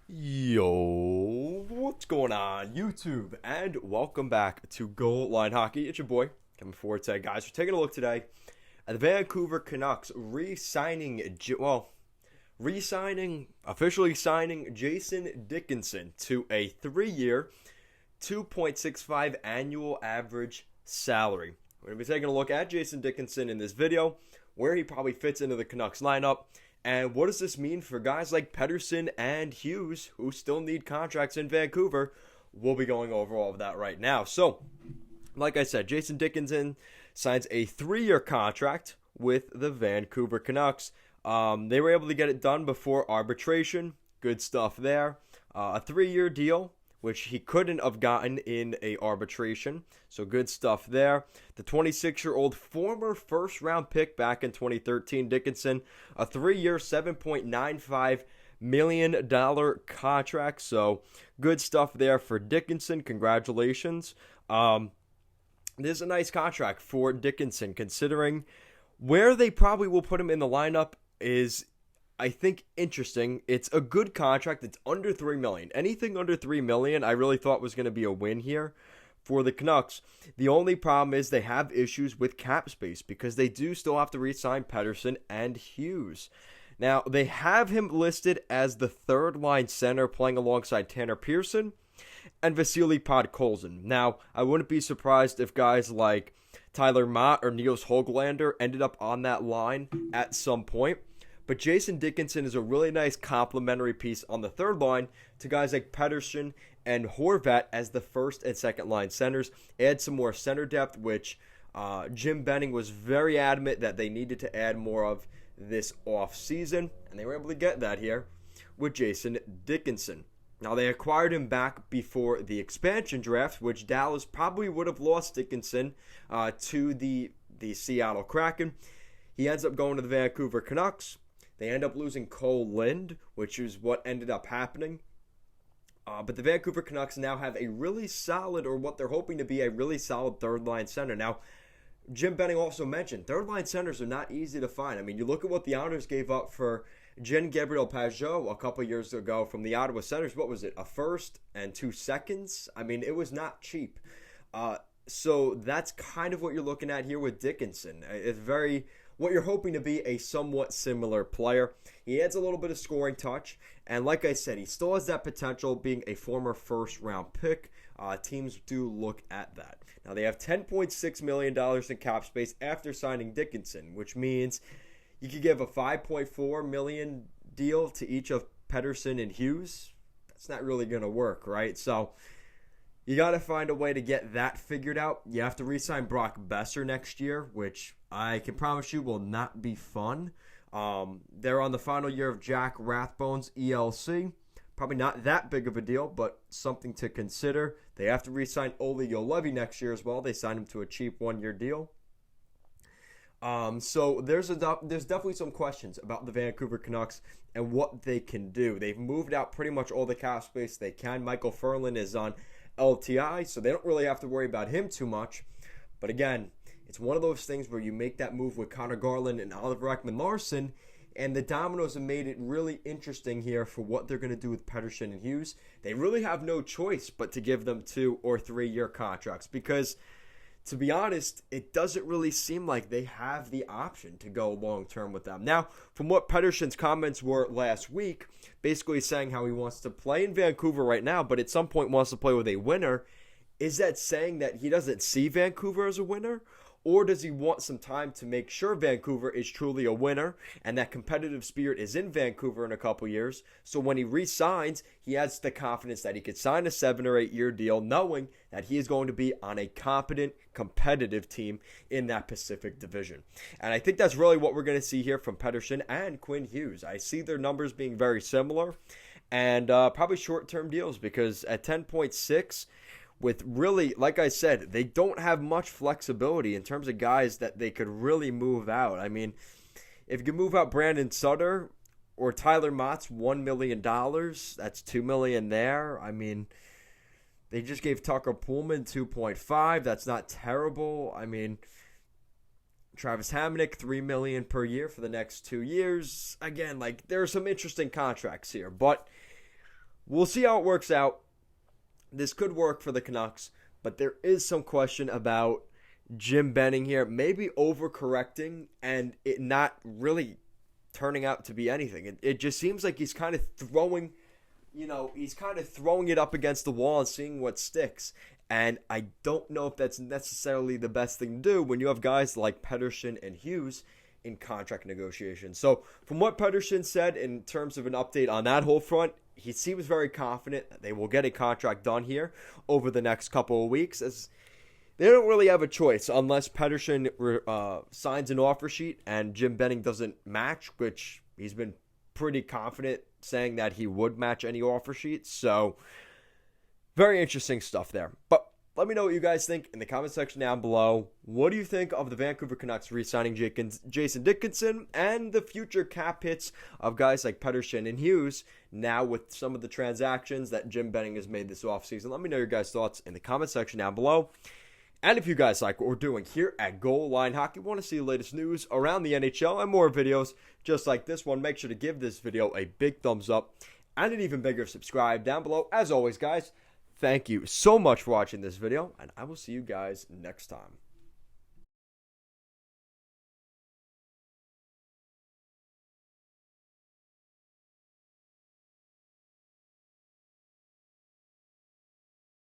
Yo, what's going on, YouTube? And welcome back to Goal Line Hockey. It's your boy, Kevin Forte. Guys, we're taking a look today at the Vancouver Canucks officially signing Jason Dickinson to a 3-year, 2.65 annual average salary. We're going to be taking a look at Jason Dickinson in this video, where he probably fits into the Canucks lineup, and what does this mean for guys like Pettersson and Hughes, who still need contracts in Vancouver? We'll be going over all of that right now. So, like I said, Jason Dickinson signs a 3-year contract with the Vancouver Canucks. They were able to get it done before arbitration. Good stuff there. A 3-year deal, which he couldn't have gotten in a arbitration. So good stuff there. The 26-year-old former first-round pick back in 2013, Dickinson, a 3-year, $7.95 million contract. So good stuff there for Dickinson. Congratulations. This is a nice contract for Dickinson, considering where they probably will put him in the lineup is, I think, interesting. It's a good contract. It's under $3 million. Anything under $3 million, I really thought was going to be a win here for the Canucks. The only problem is they have issues with cap space because they do still have to re-sign Pettersson and Hughes. Now, they have him listed as the third-line center playing alongside Tanner Pearson and Vasily Podkolzin. Now, I wouldn't be surprised if guys like Tyler Mott or Niels Höglander ended up on that line at some point. But Jason Dickinson is a really nice complementary piece on the third line to guys like Pettersson and Horvat as the first and second line centers. Add some more center depth, which Jim Benning was very adamant that they needed to add more of this offseason. And they were able to get that here with Jason Dickinson. Now, they acquired him back before the expansion draft, which Dallas probably would have lost Dickinson to the Seattle Kraken. He ends up going to the Vancouver Canucks. They end up losing Cole Lind, which is what ended up happening. But the Vancouver Canucks now have a really solid, or what they're hoping to be a really solid third-line center. Now, Jim Benning also mentioned third-line centers are not easy to find. I mean, you look at what the Islanders gave up for Jean-Gabriel Pageau a couple years ago from the Ottawa Senators. What was it, a first and 2 seconds? I mean, it was not cheap. So that's kind of what you're looking at here with Dickinson. It's what you're hoping to be a somewhat similar player. He adds a little bit of scoring touch, and like I said, he still has that potential being a former first-round pick. Teams do look at that. Now, they have $10.6 million in cap space after signing Dickinson, which means you could give a $5.4 million deal to each of Pettersson and Hughes. That's not really going to work, right? So you got to find a way to get that figured out. You have to re-sign Brock Besser next year, which I can promise you will not be fun. They're on the final year of Jack Rathbone's ELC. Probably not that big of a deal, but something to consider. They have to re-sign Olli Juolevi next year as well. They signed him to a cheap 1-year deal. So there's definitely some questions about the Vancouver Canucks and what they can do. They've moved out pretty much all the cap space they can. Michael Ferland is on LTI, so they don't really have to worry about him too much. But again, it's one of those things where you make that move with Connor Garland and Oliver Ekman-Larsson, and the dominoes have made it really interesting here for what they're going to do with Pettersson and Hughes. They really have no choice but to give them 2 or 3-year contracts because, to be honest, it doesn't really seem like they have the option to go long-term with them. Now, from what Pettersson's comments were last week, basically saying how he wants to play in Vancouver right now, but at some point wants to play with a winner, is that saying that he doesn't see Vancouver as a winner? Or does he want some time to make sure Vancouver is truly a winner and that competitive spirit is in Vancouver in a couple years? So when he re-signs, he has the confidence that he could sign a 7 or 8 year deal knowing that he is going to be on a competent, competitive team in that Pacific Division. And I think that's really what we're going to see here from Pettersson and Quinn Hughes. I see their numbers being very similar and probably short-term deals because at 10.6, with really, like I said, they don't have much flexibility in terms of guys that they could really move out. I mean, if you can move out Brandon Sutter or Tyler Mott's $1 million, that's $2 million there. I mean, they just gave Tucker Pullman 2.5. That's not terrible. I mean, Travis Hamonic, $3 million per year for the next 2 years. Again, like, there are some interesting contracts here, but we'll see how it works out. This could work for the Canucks, but there is some question about Jim Benning here, maybe overcorrecting and it not really turning out to be anything. It just seems like he's kind of throwing, he's kind of throwing it up against the wall and seeing what sticks. And I don't know if that's necessarily the best thing to do when you have guys like Pettersson and Hughes in contract negotiations. So from what Pettersson said in terms of an update on that whole front, he seems very confident that they will get a contract done here over the next couple of weeks, as they don't really have a choice unless Pettersson signs an offer sheet and Jim Benning doesn't match, which he's been pretty confident saying that he would match any offer sheet. So very interesting stuff there. But let me know what you guys think in the comment section down below. What do you think of the Vancouver Canucks re-signing Jason Dickinson and the future cap hits of guys like Pettersson and Hughes now with some of the transactions that Jim Benning has made this offseason? Let me know your guys' thoughts in the comment section down below. And if you guys like what we're doing here at Goal Line Hockey, want to see the latest news around the NHL and more videos just like this one, make sure to give this video a big thumbs up and an even bigger subscribe down below. As always, guys, thank you so much for watching this video, and I will see you guys next time.